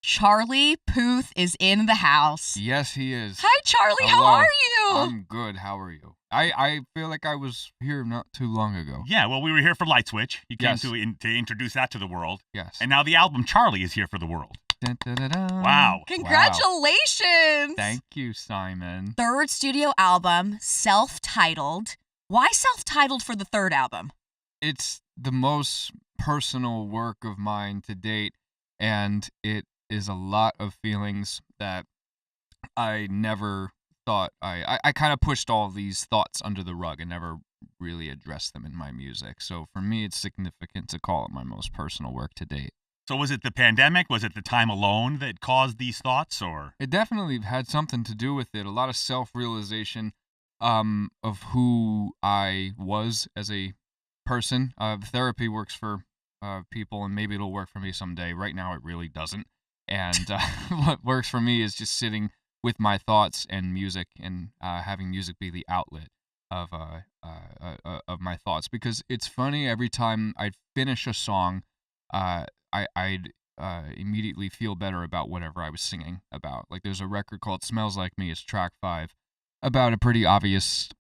Charlie Puth is in the house. Yes, he is. Hi, Charlie. Hello. How are you? I'm good. How are you? I feel like I was here not too long ago. Yeah, well, we were here for Light Switch. You came Yes. to introduce that to the world. Yes. And now the album Charlie is here for the world. Dun, dun, dun, dun. Wow. Congratulations. Thank you, Simon. Third studio album, self-titled. Why self-titled for the third album? It's the most personal work of mine to date, and it is a lot of feelings that I never thought I kind of pushed all these thoughts under the rug and never really addressed them in my music. So for me, it's significant to call it my most personal work to date. So was it the pandemic? Was it the time alone that caused these thoughts, or? It definitely had something to do with it. A lot of self-realization of who I was as a person. Therapy works for people, and maybe it'll work for me someday. Right now, it really doesn't. And what works for me is just sitting with my thoughts and music, and having music be the outlet of my thoughts. Because it's funny, every time I'd finish a song, I'd immediately feel better about whatever I was singing about. Like, there's a record called Smells Like Me, it's track 5, about a pretty obvious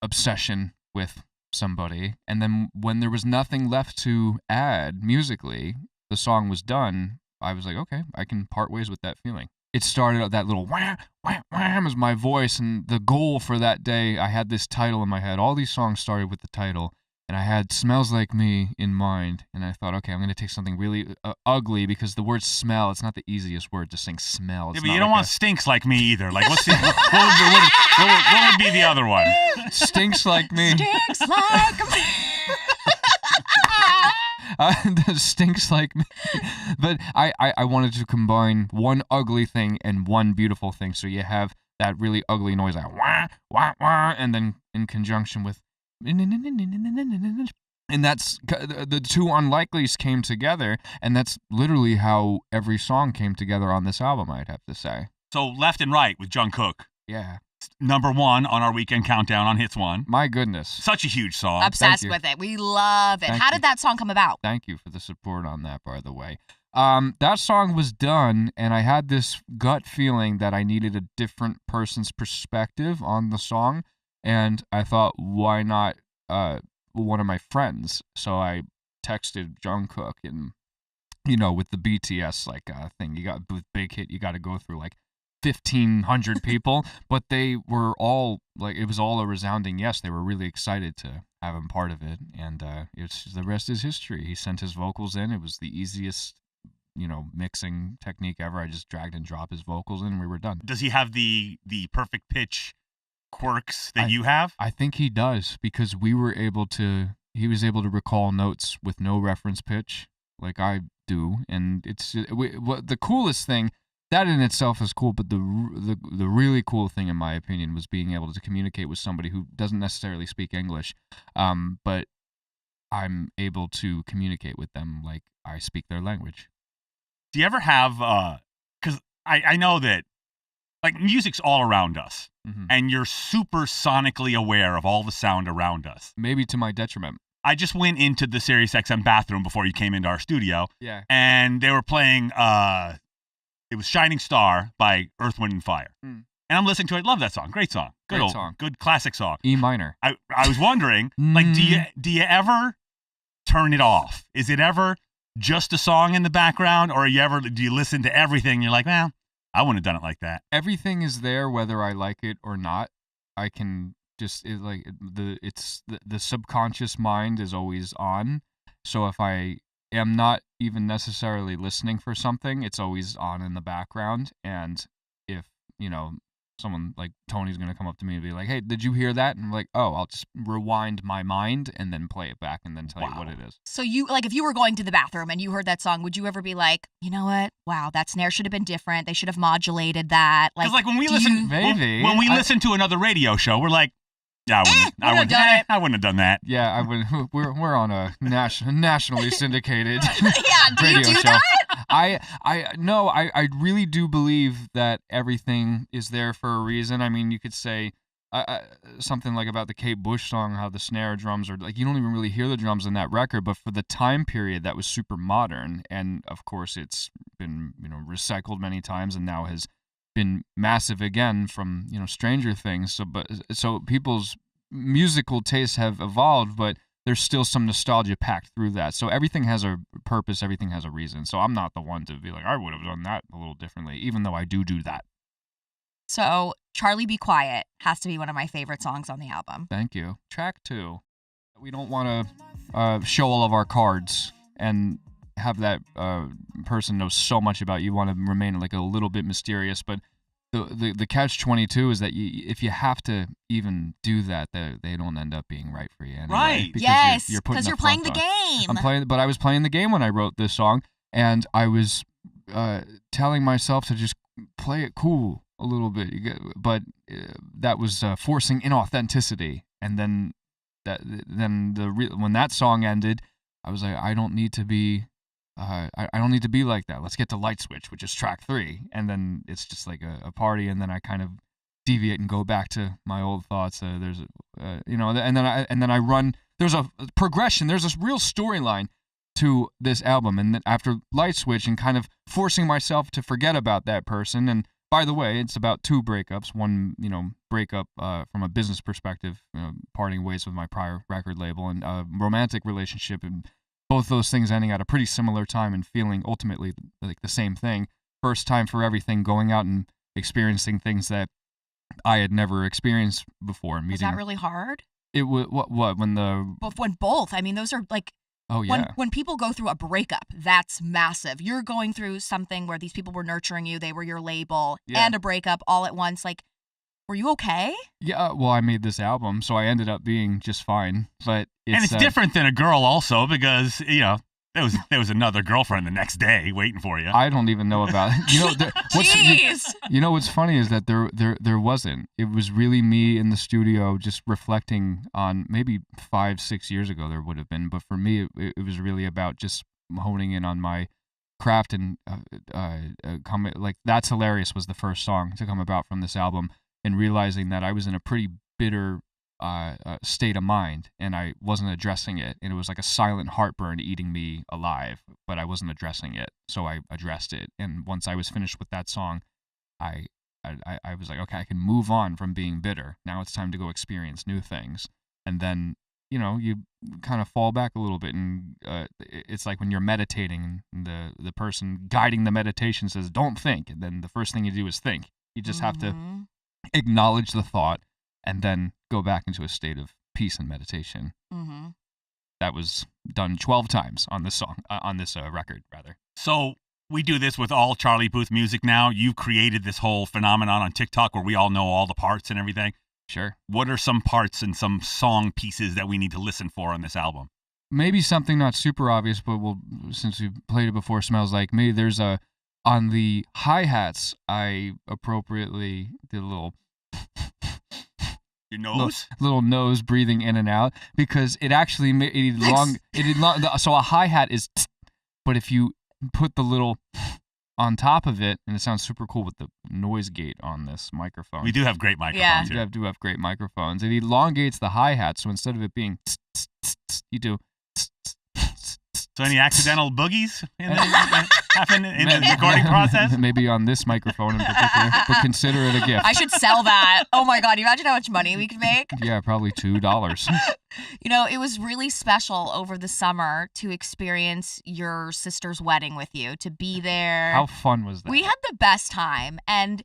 obsession with somebody. And then when there was nothing left to add musically, the song was done, I was like, okay, I can part ways with that feeling. It started out that little wham, wham, wham as my voice, and the goal for that day, I had this title in my head. All these songs started with the title, and I had Smells Like Me in mind, and I thought, okay, I'm going to take something really ugly, because the word smell, it's not the easiest word to sing smell. It's Yeah, but not you don't like want Stinks Like Me either. Like, what would be the other one? Stinks Like Me. Stinks like me. Stinks Like Me. But I wanted to combine one ugly thing and one beautiful thing, so you have that really ugly noise, like wah, wah, wah, and then in conjunction with, and that's the two unlikelies came together, and that's literally how every song came together on this album, I'd have to say. So Left and Right with Jungkook. Yeah. Number 1 on our weekend countdown on Hits 1. My goodness. Such a huge song. Obsessed you. with it. We love it. Thank How you. did that song come about? Thank you for the support on that, by the way. That song was done, and I had this gut feeling that I needed a different person's perspective on the song, and I thought, why not one of my friends? So I texted Jungkook, and, you know, with the BTS thing, you got with Big Hit, you got to go through like 1,500 people, but they were all like, it was all a resounding yes. They were really excited to have him part of it, and it's the rest is history. He sent his vocals in. It was the easiest, mixing technique ever. I just dragged and dropped his vocals in, and we were done. Does he have the perfect pitch quirks that you have? I think he does, because he was able to recall notes with no reference pitch like I do, and it's what the coolest thing. That in itself is cool, but the really cool thing, in my opinion, was being able to communicate with somebody who doesn't necessarily speak English, but I'm able to communicate with them like I speak their language. Do you ever have, because I know that, like, music's all around us, and you're super sonically aware of all the sound around us. Maybe to my detriment. I just went into the SiriusXM bathroom before you came into our studio, Yeah. and they were playing, it was Shining Star by Earth, Wind, and Fire. And I'm listening to it. Love that song. Great song. Great song. Good classic song. E minor. I was wondering, like, do you ever turn it off? Is it ever just a song in the background, or do you listen to everything and you're like, well, I wouldn't have done it like that? Everything is there, whether I like it or not. I can just the subconscious mind is always on. So if I am not even necessarily listening for something, it's always on in the background. And if someone like Tony's gonna come up to me and be like, hey, did you hear that? And I'm like, oh, I'll just rewind my mind and then play it back and then tell you what it is. So you, like, if you were going to the bathroom and you heard that song, would you ever be like, you know what? Wow, that snare should have been different. They should have modulated that. Because like when we listen, when we listen to another radio show, we're like, yeah, I wouldn't have done that. Yeah, I would. We're on a nationally syndicated yeah, do radio you do show. that? I really do believe that everything is there for a reason. I mean, you could say something like about the Kate Bush song, how the snare drums are like you don't even really hear the drums in that record, but for the time period that was super modern, and of course it's been recycled many times and now has been massive again from Stranger Things. So people's musical tastes have evolved, but there's still some nostalgia packed through that. So everything has a purpose, everything has a reason. So I'm not the one to be like, I would have done that a little differently, even though I do that. So Charlie Be Quiet has to be one of my favorite songs on the album. Thank you. Track 2. We don't want to show all of our cards and have that person know so much about you. Want to remain like a little bit mysterious, but the catch-22 is that if you have to even do that, they don't end up being right for you anyway. Right. Yes, because you're playing the game. But I was playing the game when I wrote this song, and I was telling myself to just play it cool a little bit. But that was forcing inauthenticity, and then when that song ended, I was like, I don't need to be. I don't need to be like that. Let's get to Light Switch, which is track 3, and then it's just like a party, and then I kind of deviate and go back to my old thoughts. There's, and then I run. There's a progression. There's this real storyline to this album, and then after Light Switch and kind of forcing myself to forget about that person. And by the way, it's about 2 breakups. One, breakup from a business perspective, parting ways with my prior record label, and a romantic relationship, and both those things ending at a pretty similar time and feeling ultimately like the same thing. First time for everything, going out and experiencing things that I had never experienced before. Was that really hard? It was when both. I mean, those are like. Oh yeah. When people go through a breakup, that's massive. You're going through something where these people were nurturing you, they were your label, and a breakup all at once. Like, were you okay? Yeah, well, I made this album, so I ended up being just fine. But it's different than a girl also because, there was another girlfriend the next day waiting for you. I don't even know about it. What's funny is that there wasn't. It was really me in the studio just reflecting on maybe 5-6 years ago there would have been, but for me it was really about just honing in on my craft and like That's Hilarious was the first song to come about from this album, and realizing that I was in a pretty bitter state of mind, and I wasn't addressing it, and it was like a silent heartburn eating me alive, but I wasn't addressing it, so I addressed it. And once I was finished with that song, I was like, okay, I can move on from being bitter. Now it's time to go experience new things. And then you kind of fall back a little bit, and it's like when you're meditating, and the person guiding the meditation says, don't think, and then the first thing you do is think. You just have to acknowledge the thought and then go back into a state of peace and meditation. Mm-hmm. That was done 12 times on this song, on this record, rather. So we do this with all Charlie Puth music now. You've created this whole phenomenon on TikTok where we all know all the parts and everything. Sure. What are some parts and some song pieces that we need to listen for on this album? Maybe something not super obvious, but since we've played it before, Smells Like Me, there's on the hi-hats, I appropriately did a little... Your nose? Little nose breathing in and out, because it actually so a hi-hat is but if you put the little on top of it, and it sounds super cool with the noise gate on this microphone. We do have great microphones. Yeah. We do have great microphones. It elongates the hi-hat, so instead of it being you do. So any accidental boogies happen in the recording process? Maybe on this microphone in particular, but consider it a gift. I should sell that. Oh my God, imagine how much money we could make. Yeah, probably $2. It was really special over the summer to experience your sister's wedding with you, to be there. How fun was that? We had the best time, and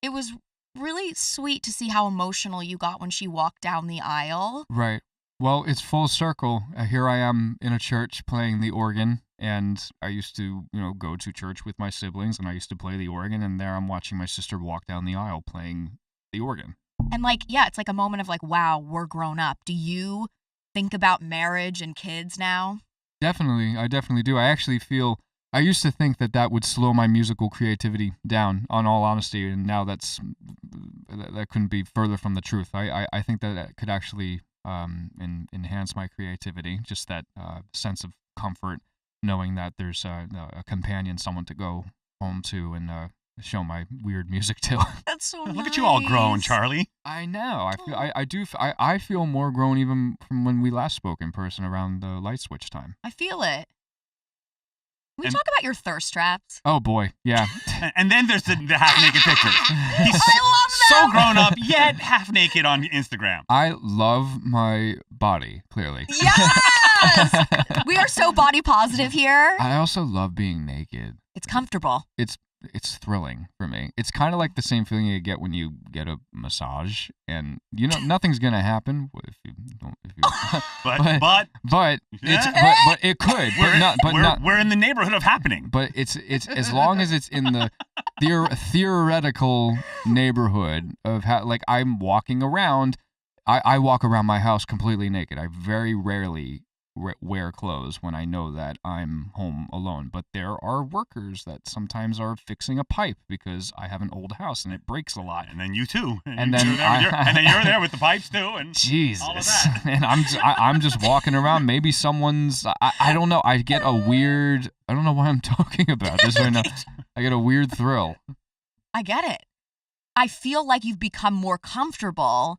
it was really sweet to see how emotional you got when she walked down the aisle. Right. Well, it's full circle. Here I am in a church playing the organ, and I used to, go to church with my siblings, and I used to play the organ, and there I'm watching my sister walk down the aisle playing the organ. And it's like a moment of like, wow, we're grown up. Do you think about marriage and kids now? Definitely. I definitely do. I actually feel, I used to think that would slow my musical creativity down, on all honesty, and now that couldn't be further from the truth. I think that could actually... and enhance my creativity, just that sense of comfort, knowing that there's a companion, someone to go home to, and show my weird music too. That's so nice. Look at you all grown, Charlie. I know. I feel more grown even from when we last spoke in person around the light switch time. I feel it. Can we talk about your thirst traps? Oh boy, yeah. And then there's the half-naked pictures. He's I love so grown up, yet half-naked on Instagram. I love my body, clearly. Yes! We are so body positive here. I also love being naked. It's comfortable. It's thrilling for me. It's kind of like the same feeling you get when you get a massage, and nothing's gonna happen if you don't. But it could. We're in the neighborhood of happening. But it's as long as it's in the theoretical neighborhood of like I'm walking around. I walk around my house completely naked. I very rarely wear clothes when I know that I'm home alone. But there are workers that sometimes are fixing a pipe because I have an old house and it breaks a lot. And then you too. And then you're there with the pipes too. And Jesus. all of that. And I'm just walking around. Maybe someone's. I don't know. I get a weird. I don't know why I'm talking about this right now. I get a weird thrill. I get it. I feel like you've become more comfortable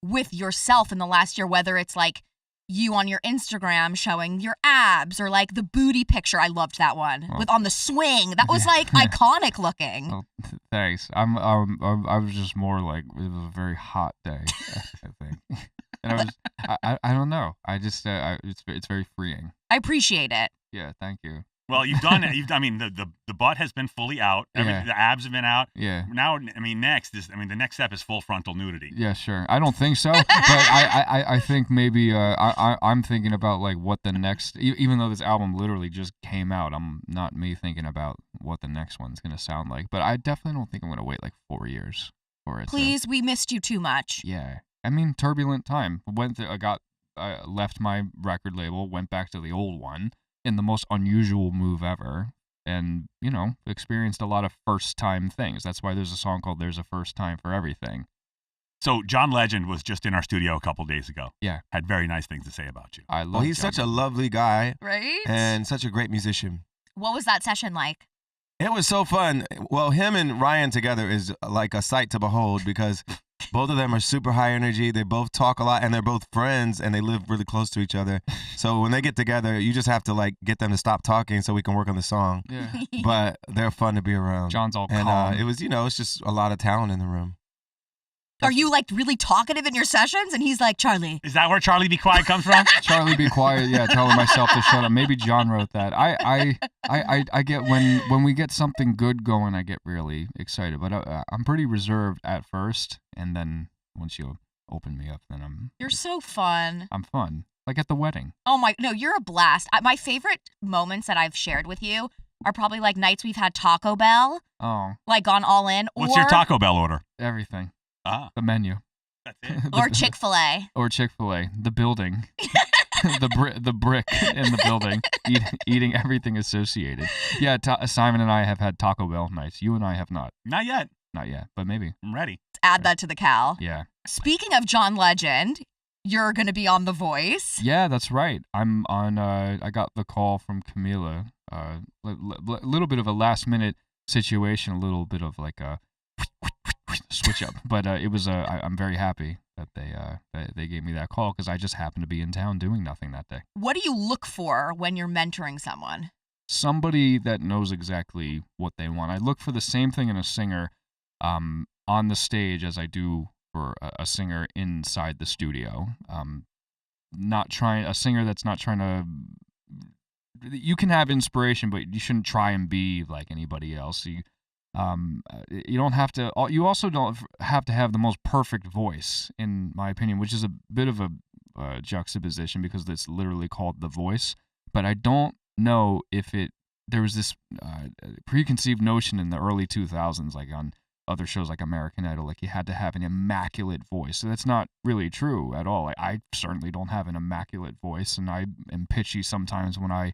with yourself in the last year, whether it's like you on your Instagram showing your abs or like the booty picture. I loved that one with on the swing. That was like iconic looking. Well, thanks. I was just more like it was a very hot day, I think. And I don't know. I just it's very freeing. I appreciate it. Yeah, thank you. Well, you've done it. I mean, the butt has been fully out. Yeah. The abs have been out. Yeah. Now, I mean, the next step is full frontal nudity. Yeah, sure. I don't think so, but I think maybe I'm thinking about like what the next. Even though this album literally just came out, I'm not me thinking about what the next one's gonna sound like. But I definitely don't think I'm gonna wait like 4 years for it. Please, we missed you too much. Yeah. I mean, turbulent time. I left my record label, went back to the old one. In the most unusual move ever, and experienced a lot of first time things. That's why there's a song called "There's a First Time for Everything." So John Legend was just in our studio a couple days ago. Yeah, had very nice things to say about you. I love. Well, he's John such a lovely guy, right? And such a great musician. What was that session like? It was so fun. Well, him and Ryan together is like a sight to behold because both of them are super high energy. They both talk a lot, and they're both friends, and they live really close to each other. So when they get together, you just have to like get them to stop talking so we can work on the song. Yeah. But they're fun to be around. John's all and calm. it was, it's just a lot of talent in the room. Are you like really talkative in your sessions? And he's like, Charlie. Is that where Charlie Be Quiet comes from? Charlie Be Quiet, yeah, telling myself to shut up. Maybe John wrote that. I get when we get something good going, I get really excited. But I'm pretty reserved at first, and then once you open me up, then You're so fun. I'm fun. Like at the wedding. Oh no, you're a blast. My favorite moments that I've shared with you are probably like nights we've had Taco Bell. Oh. Like gone all in. What's your Taco Bell order? Everything. The menu. That's it. Or Chick-fil-A. Or Chick-fil-A. The building. the brick in the building. Eating everything associated. Yeah, Simon and I have had Taco Bell nights. You and I have not. Not yet. Not yet, but maybe. I'm ready. Add that to the cal. Yeah. Speaking of John Legend, you're going to be on The Voice. Yeah, that's right. I'm on, I got the call from Camila. Little bit of a last minute situation, a little bit of like a switch up, but it was I'm very happy that they gave me that call because I just happened to be in town doing nothing that day. What do you look for when you're mentoring someone? Somebody that knows exactly what they want. I look for the same thing in a singer on the stage as I do for a singer inside the studio. A singer that's not trying to. You can have inspiration, but you shouldn't try and be like anybody else. You don't have to. You also don't have to have the most perfect voice, in my opinion, which is a bit of a juxtaposition because it's literally called The Voice. But I don't know if there was this preconceived notion in the early 2000s, like on other shows like American Idol, like you had to have an immaculate voice. So that's not really true at all. Like, I certainly don't have an immaculate voice, and I am pitchy sometimes when I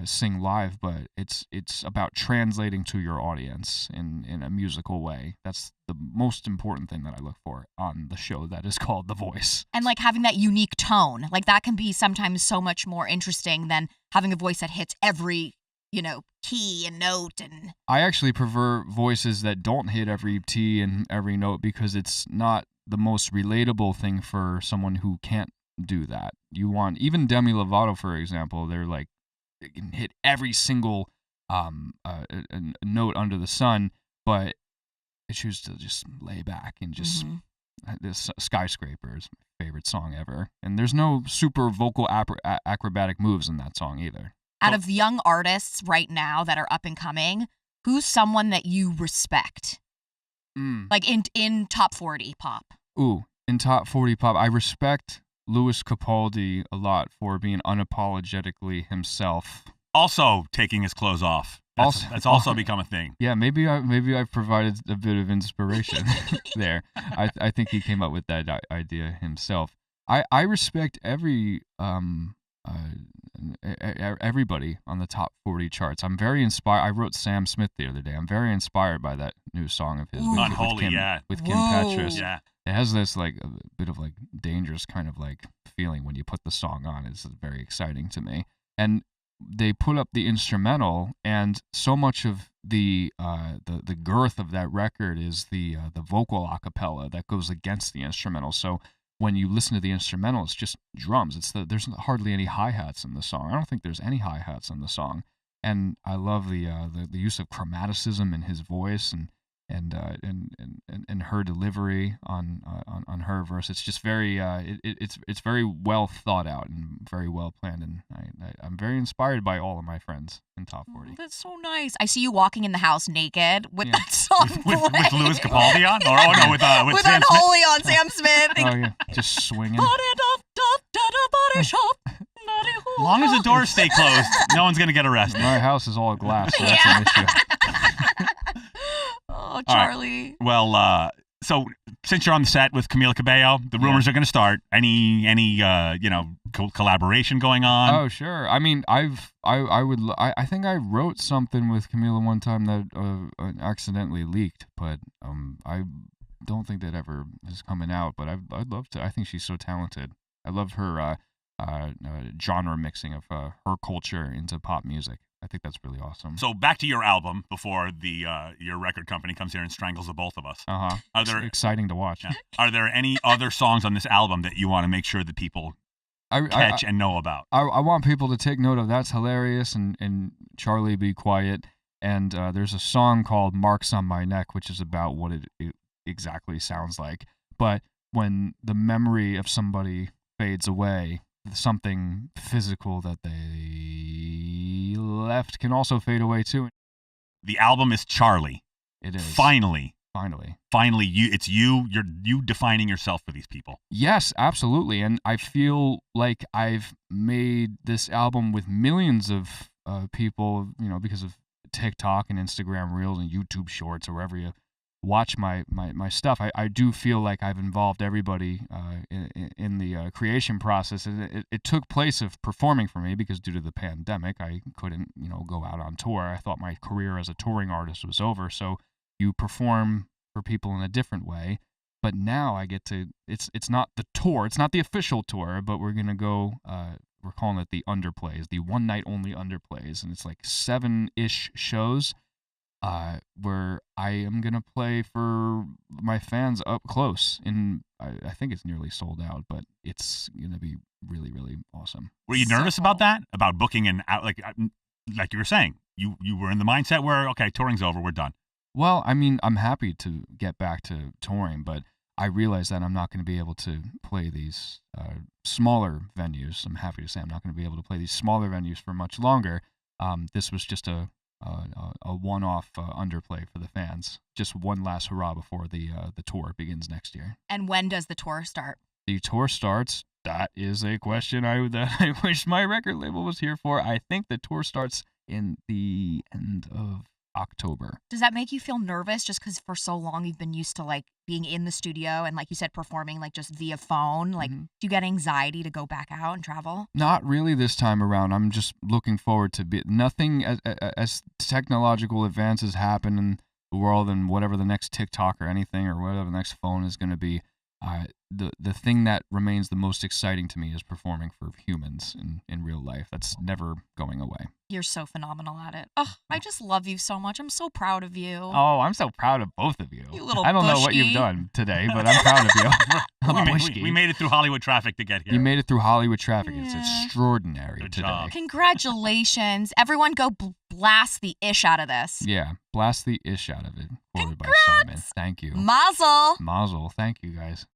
sing live, but it's about translating to your audience in a musical way. That's the most important thing that I look for on the show that is called The Voice. And like having that unique tone, like that can be sometimes so much more interesting than having a voice that hits every key and note and. I actually prefer voices that don't hit every T and every note because it's not the most relatable thing for someone who can't do that. You want, even Demi Lovato, for example, they can hit every single a note under the sun, but I choose to just lay back and just. This Skyscraper is my favorite song ever, and there's no super vocal acrobatic moves in that song either. Out of young artists right now that are up and coming, who's someone that you respect? Like in top 40 pop. Ooh, in top 40 pop, I respect Louis Capaldi a lot for being unapologetically himself. Also taking his clothes off. That's also become a thing. Yeah, maybe I've provided a bit of inspiration there. I think he came up with that idea himself. I respect everybody on the top 40 charts. I'm very inspired. I wrote Sam Smith the other day. I'm very inspired by that new song of his with Kim Petras. Yeah. It has this like a bit of like dangerous kind of like feeling when you put the song on. It's very exciting to me. And they put up the instrumental, and so much of the girth of that record is the vocal a cappella that goes against the instrumental. So when you listen to the instrumental, it's just drums. There's hardly any hi-hats in the song. I don't think there's any hi-hats in the song. And I love the use of chromaticism in his voice and her delivery on her verse. It's just very it's very well thought out and very well planned, and I'm very inspired by all of my friends in top 40. That's so nice. I see you walking in the house naked with that song with Louis Capaldi on, or with Sam Unholy on Sam Smith. Oh yeah, just swinging. As long as the doors stay closed, no one's gonna get arrested. My house is all glass, so that's an issue. Oh, Charlie. Right. Well, so since you're on the set with Camila Cabello, the rumors are going to start. Any collaboration going on? Oh, sure. I mean, I think I wrote something with Camila one time that accidentally leaked, but I don't think that ever is coming out. But I'd love to. I think she's so talented. I love her genre mixing of her culture into pop music. I think that's really awesome. So back to your album before your record company comes here and strangles the both of us. Are there exciting to watch? Yeah. Are there any other songs on this album that you want to make sure that people catch and know about? I want people to take note of That's Hilarious and Charlie Be Quiet. And there's a song called Marks on My Neck, which is about what it exactly sounds like. But when the memory of somebody fades away, something physical that they left can also fade away too. The album is Charlie. It is. Finally, it's you're defining yourself for these people. Yes, absolutely. And I feel like I've made this album with millions of people, because of TikTok and Instagram Reels and YouTube Shorts, or wherever you watch my stuff. I do feel like I've involved everybody in the creation process, and it took place of performing for me, because due to the pandemic I couldn't go out on tour. I thought my career as a touring artist was over, so you perform for people in a different way. But now I get to, it's not the tour, it's not the official tour, but we're gonna go, we're calling it the underplays, the one night only underplays, and it's like 7-ish shows where I am going to play for my fans up close. And I think it's nearly sold out, but it's going to be really, really awesome. Were you nervous about that? About booking and out, like you were saying, you were in the mindset where, okay, touring's over, we're done. Well, I mean, I'm happy to get back to touring, but I realize that I'm not going to be able to play these smaller venues. I'm happy to say I'm not going to be able to play these smaller venues for much longer. This was just a one-off underplay for the fans. Just one last hurrah before the tour begins next year. And when does the tour start? The tour starts. That is a question that I wish my record label was here for. I think the tour starts in the end of October. Does that make you feel nervous, just because for so long you've been used to like being in the studio and, like you said, performing like just via phone? Like, do you get anxiety to go back out and travel? Not really this time around. I'm just looking forward to nothing as technological advances happen in the world, and whatever the next TikTok or anything, or whatever the next phone is going to be. the thing that remains the most exciting to me is performing for humans in real life. That's never going away. You're so phenomenal at it. Oh, I just love you so much. I'm so proud of you. Oh, I'm so proud of both of you. You little I don't know what bushki. you've done today, but I'm proud of you. We made it through Hollywood traffic to get here. You made it through Hollywood traffic. It's Yeah. extraordinary Good today. job. Congratulations. Everyone go blast the ish out of this. Yeah, blast the ish out of it. Quoted by Simon. Thank you. Mazel. Mazel. Thank you, guys.